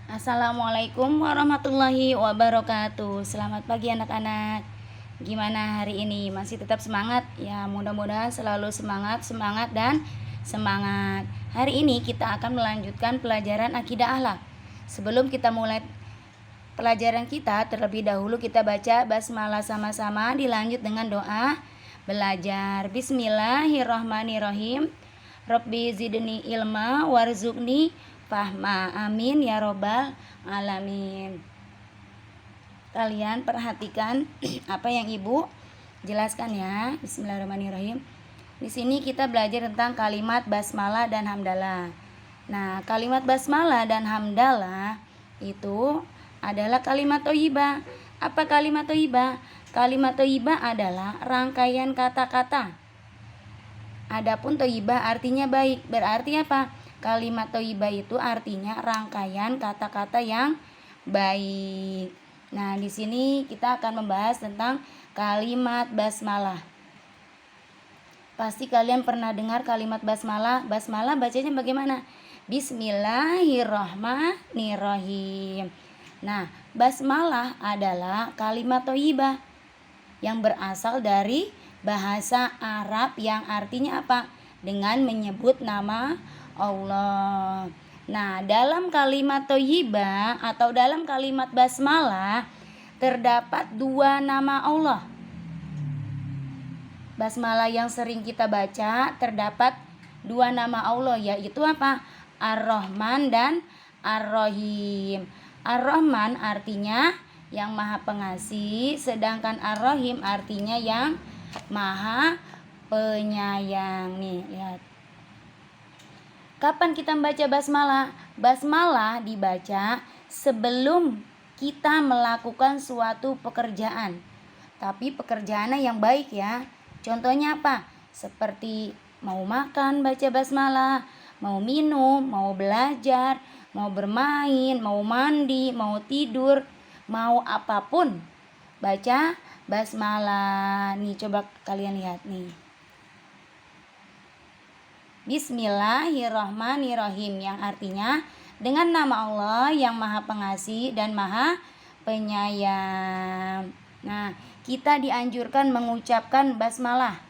Assalamualaikum warahmatullahi wabarakatuh. Selamat pagi anak-anak. Gimana hari ini? Masih tetap semangat? Ya, mudah-mudahan selalu semangat dan semangat. Hari ini kita akan melanjutkan pelajaran akidah akhlak. Sebelum kita mulai pelajaran kita, terlebih dahulu kita baca basmalah sama-sama, dilanjut dengan doa belajar. Bismillahirrahmanirrahim. Rabbi zidni ilma warzuqni fahma. Amin ya robbal alamin. Kalian perhatikan apa yang Ibu jelaskan ya. Bismillahirrahmanirrahim. Di sini kita belajar tentang kalimat basmalah dan hamdalah. Nah, kalimat basmalah dan hamdalah itu adalah kalimat thayyibah. Apa kalimat thayyibah? Kalimat thayyibah adalah rangkaian kata-kata. Adapun thayyibah artinya baik. Berarti apa? Kalimat thayyibah itu artinya rangkaian kata-kata yang baik. Nah, di sini kita akan membahas tentang kalimat basmalah. Pasti kalian pernah dengar kalimat basmalah. Basmalah bacanya bagaimana? Bismillahirrahmanirrahim. Nah, basmalah adalah kalimat thayyibah yang berasal dari bahasa Arab yang artinya apa? Dengan menyebut nama Allah. Nah, dalam kalimat thayyibah atau dalam kalimat basmalah terdapat dua nama Allah. Basmalah yang sering kita baca terdapat dua nama Allah, yaitu apa? Ar-Rahman dan Ar-Rahim. Ar-Rahman artinya yang maha pengasih, sedangkan Ar-Rahim artinya yang maha penyayang. Nih, lihat. Kapan kita membaca basmalah? Basmalah dibaca sebelum kita melakukan suatu pekerjaan. Tapi pekerjaannya yang baik ya. Contohnya apa? Seperti mau makan baca basmalah, mau minum, mau belajar, mau bermain, mau mandi, mau tidur, mau apapun baca basmalah. Nih, coba kalian lihat nih. Bismillahirrahmanirrahim, yang artinya dengan nama Allah yang maha pengasih dan maha penyayang. Nah, kita dianjurkan mengucapkan basmalah,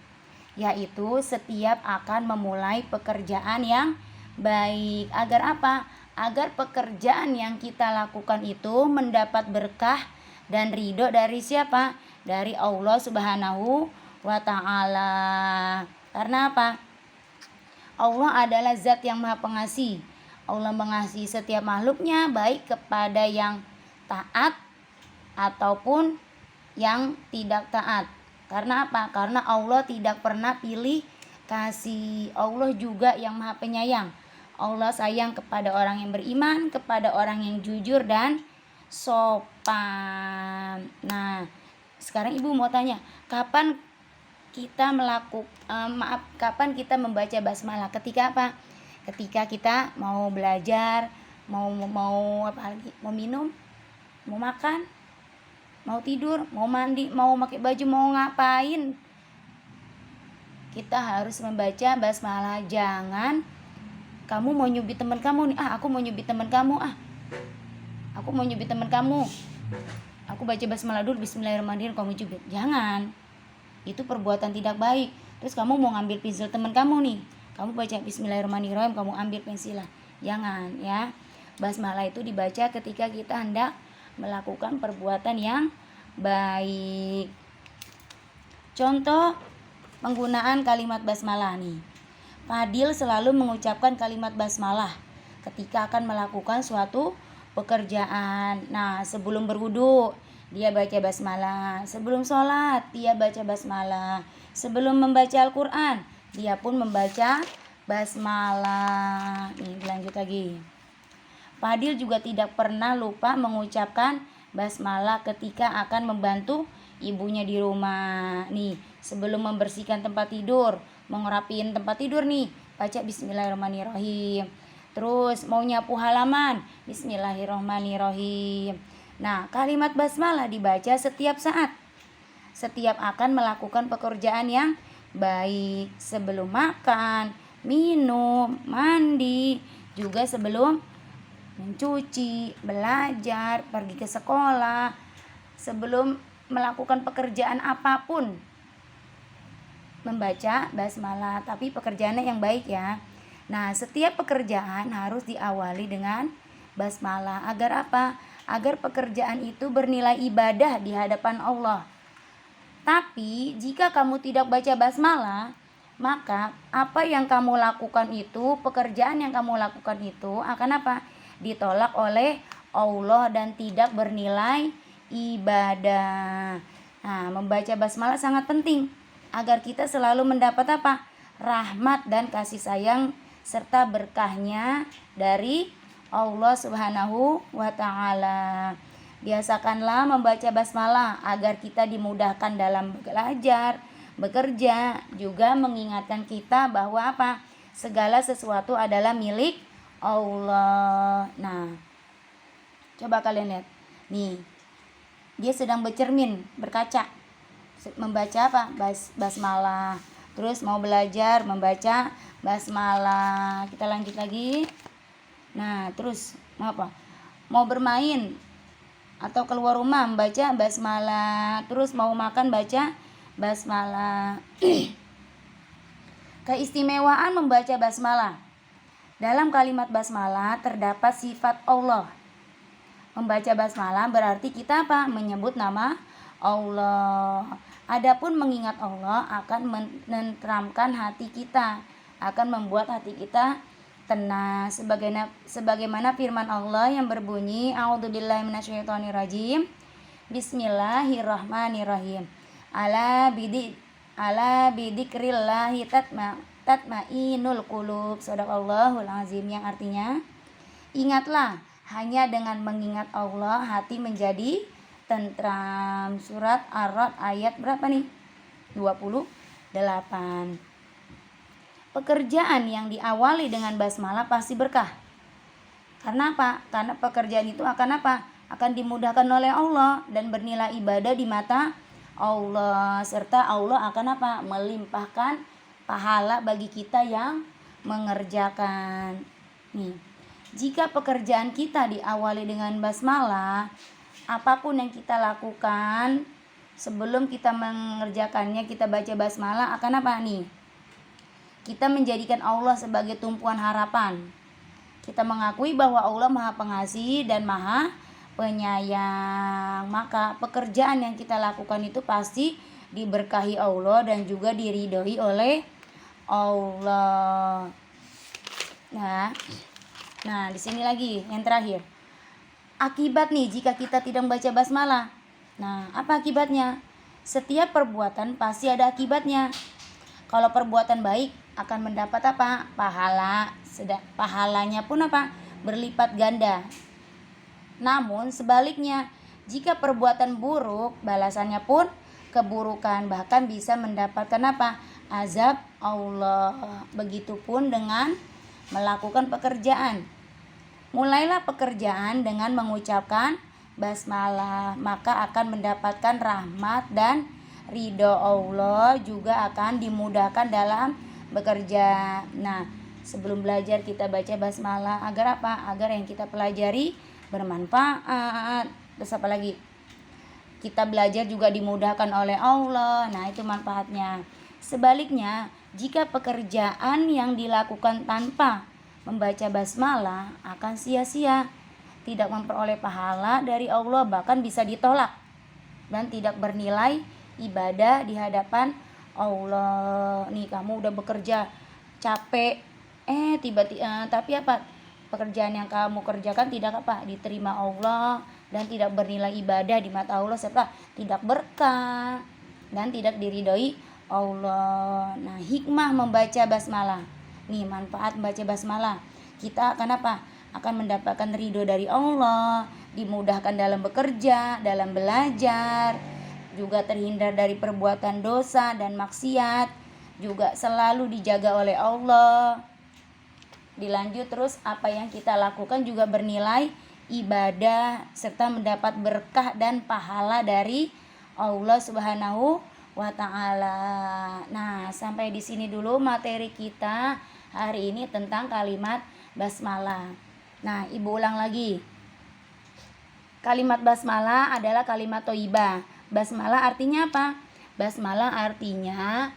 yaitu setiap akan memulai pekerjaan yang baik. Agar apa? Agar pekerjaan yang kita lakukan itu mendapat berkah dan ridho dari siapa? Dari Allah Subhanahu wa ta'ala. Karena apa? Allah adalah zat yang maha pengasih. Allah mengasihi setiap makhluknya, baik kepada yang taat ataupun yang tidak taat. Karena apa? Karena Allah tidak pernah pilih kasih. Allah juga yang maha penyayang. Allah sayang kepada orang yang beriman, kepada orang yang jujur dan sopan. Nah, sekarang Ibu mau tanya, kapan kita kapan kita membaca basmalah? Ketika apa? Ketika kita mau belajar, mau apa lagi? Mau minum, mau makan, mau tidur, mau mandi, mau pakai baju, mau ngapain? Kita harus membaca basmalah. Jangan kamu mau nyubit teman kamu nih, aku mau nyubit teman kamu, aku mau nyubit teman kamu, aku baca basmalah dulu, bismillahirrahmanirrahim, kamu cubit. Jangan, itu perbuatan tidak baik. Terus kamu mau ngambil pensil teman kamu nih, kamu baca bismillahirrahmanirrahim, kamu ambil pensilnya. Jangan ya. Basmalah itu dibaca ketika kita hendak melakukan perbuatan yang baik. Contoh penggunaan kalimat basmalah nih. Fadil selalu mengucapkan kalimat basmalah ketika akan melakukan suatu pekerjaan. Nah, sebelum berwudu dia baca basmalah, sebelum sholat dia baca basmalah, sebelum membaca Al-Quran dia pun membaca basmalah. Nih, lanjut lagi. Fadil juga tidak pernah lupa mengucapkan basmalah ketika akan membantu ibunya di rumah. Nih, sebelum membersihkan tempat tidur, mau ngerapiin tempat tidur nih, baca bismillahirrahmanirrahim. Terus mau nyapu halaman, bismillahirrahmanirrahim. Nah, kalimat basmalah dibaca setiap saat, setiap akan melakukan pekerjaan yang baik, sebelum makan, minum, mandi, juga sebelum mencuci, belajar, pergi ke sekolah, sebelum melakukan pekerjaan apapun membaca basmalah, tapi pekerjaannya yang baik ya. Nah, setiap pekerjaan harus diawali dengan basmalah. Agar apa? Agar pekerjaan itu bernilai ibadah di hadapan Allah. Tapi jika kamu tidak baca basmalah, maka apa yang kamu lakukan itu, pekerjaan yang kamu lakukan itu akan apa? Ditolak oleh Allah dan tidak bernilai ibadah. Nah, membaca basmalah sangat penting agar kita selalu mendapat apa? Rahmat dan kasih sayang serta berkahnya dari Allah Subhanahu wa taala. Biasakanlah membaca basmalah agar kita dimudahkan dalam belajar, bekerja, juga mengingatkan kita bahwa apa? Segala sesuatu adalah milik Allah. Nah, coba kalian lihat. Nih, dia sedang bercermin, berkaca, membaca apa? Basmalah. Terus mau belajar membaca basmalah. Kita lanjut lagi. Nah, terus mau apa? Mau bermain atau keluar rumah membaca basmalah. Terus mau makan baca basmalah. Keistimewaan membaca basmalah. Dalam kalimat basmalah terdapat sifat Allah. Membaca basmalah berarti kita apa? Menyebut nama Allah. Adapun mengingat Allah akan menenteramkan hati kita, akan membuat hati kita tenang, sebagaimana firman Allah yang berbunyi, a'udzubillahi minasyaitonirrajim, bismillahirrahmanirrahim, ala bidikrillahi tatmainul qulub. Shadaqallahul azim, yang artinya ingatlah, hanya dengan mengingat Allah hati menjadi tentram. Surat Ar-Ra'd ayat berapa nih? 28. Pekerjaan yang diawali dengan basmalah pasti berkah. Karena apa? Karena pekerjaan itu akan apa? Akan dimudahkan oleh Allah dan bernilai ibadah di mata Allah, serta Allah akan apa? Melimpahkan pahala bagi kita yang mengerjakan. Nih, jika pekerjaan kita diawali dengan basmalah, apapun yang kita lakukan sebelum kita mengerjakannya kita baca basmalah akan apa nih? Kita menjadikan Allah sebagai tumpuan harapan. Kita mengakui bahwa Allah Maha Pengasih dan Maha Penyayang. Maka pekerjaan yang kita lakukan itu pasti diberkahi Allah dan juga diridhoi oleh Allah. Nah, di sini lagi yang terakhir. Akibat nih jika kita tidak membaca basmalah. Nah, apa akibatnya? Setiap perbuatan pasti ada akibatnya. Kalau perbuatan baik akan mendapat apa? Pahala. Pahalanya pun apa? Berlipat ganda. Namun sebaliknya, jika perbuatan buruk, balasannya pun keburukan, bahkan bisa mendapatkan apa? Azab Allah. Begitupun dengan melakukan pekerjaan. Mulailah pekerjaan dengan mengucapkan basmalah, maka akan mendapatkan rahmat dan ridho Allah, juga akan dimudahkan dalam bekerja. Nah, sebelum belajar kita baca basmalah agar apa? Agar yang kita pelajari bermanfaat. Terus apa lagi? Kita belajar juga dimudahkan oleh Allah. Nah, itu manfaatnya. Sebaliknya, jika pekerjaan yang dilakukan tanpa membaca basmalah akan sia-sia, tidak memperoleh pahala dari Allah, bahkan bisa ditolak dan tidak bernilai ibadah di hadapan Allah. Nih, kamu udah bekerja capek, tiba-tiba tapi apa? Pekerjaan yang kamu kerjakan tidak apa? Diterima Allah dan tidak bernilai ibadah di mata Allah, serta tidak berkah dan tidak diridhoi Allah. Nah, hikmah membaca basmalah. Nih, manfaat membaca basmalah. Kita akan apa? Akan mendapatkan ridho dari Allah, dimudahkan dalam bekerja, dalam belajar, juga terhindar dari perbuatan dosa dan maksiat, juga selalu dijaga oleh Allah. Dilanjut terus, apa yang kita lakukan juga bernilai ibadah serta mendapat berkah dan pahala dari Allah Subhanahu wa taala. Nah, sampai di sini dulu materi kita hari ini tentang kalimat basmalah. Nah, Ibu ulang lagi. Kalimat basmalah adalah kalimat thayyibah. Basmalah artinya apa? Basmalah artinya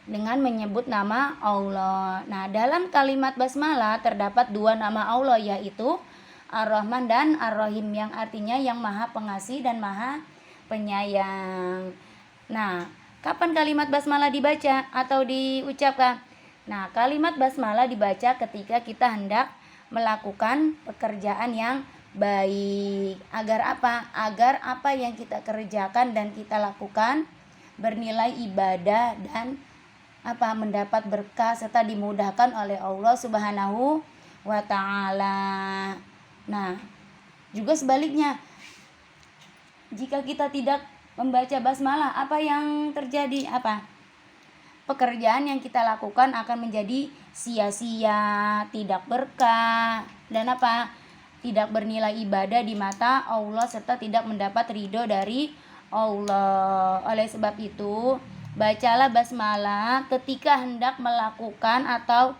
dengan menyebut nama Allah. Nah, dalam kalimat basmalah terdapat dua nama Allah, yaitu Ar-Rahman dan Ar-Rahim, yang artinya yang maha pengasih dan maha penyayang. Nah, kapan kalimat basmalah dibaca atau diucapkan? Nah, kalimat basmalah dibaca ketika kita hendak melakukan pekerjaan yang baik. Agar apa? Agar apa yang kita kerjakan dan kita lakukan bernilai ibadah dan mendapat berkah serta dimudahkan oleh Allah Subhanahu wa taala. Nah, juga sebaliknya, jika kita tidak membaca basmalah, apa yang terjadi? Pekerjaan yang kita lakukan akan menjadi sia-sia, tidak berkah, dan tidak bernilai ibadah di mata Allah serta tidak mendapat ridho dari Allah. Oleh sebab itu, bacalah basmalah ketika hendak melakukan atau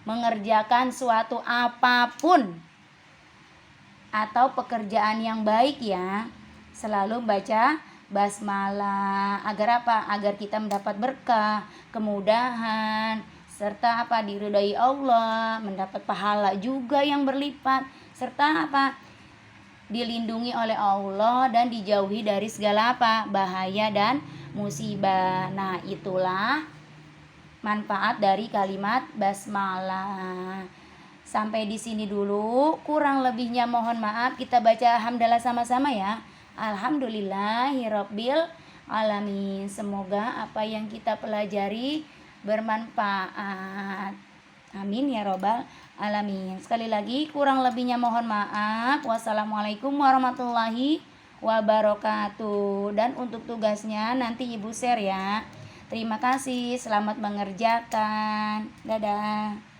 mengerjakan suatu apapun atau pekerjaan yang baik ya. Selalu baca basmalah agar agar kita mendapat berkah, kemudahan, serta diridhai Allah, mendapat pahala juga yang berlipat, serta dilindungi oleh Allah dan dijauhi dari segala bahaya dan musibah. Nah, itulah manfaat dari kalimat basmalah. Sampai di sini dulu, kurang lebihnya mohon maaf. Kita baca hamdalah sama-sama ya. Alhamdulillahirabbil alamin. Semoga apa yang kita pelajari bermanfaat. Amin ya robbal alamin. Sekali lagi kurang lebihnya mohon maaf. Wassalamualaikum warahmatullahi wabarakatuh. Dan untuk tugasnya nanti Ibu share ya. Terima kasih, selamat mengerjakan. Dadah.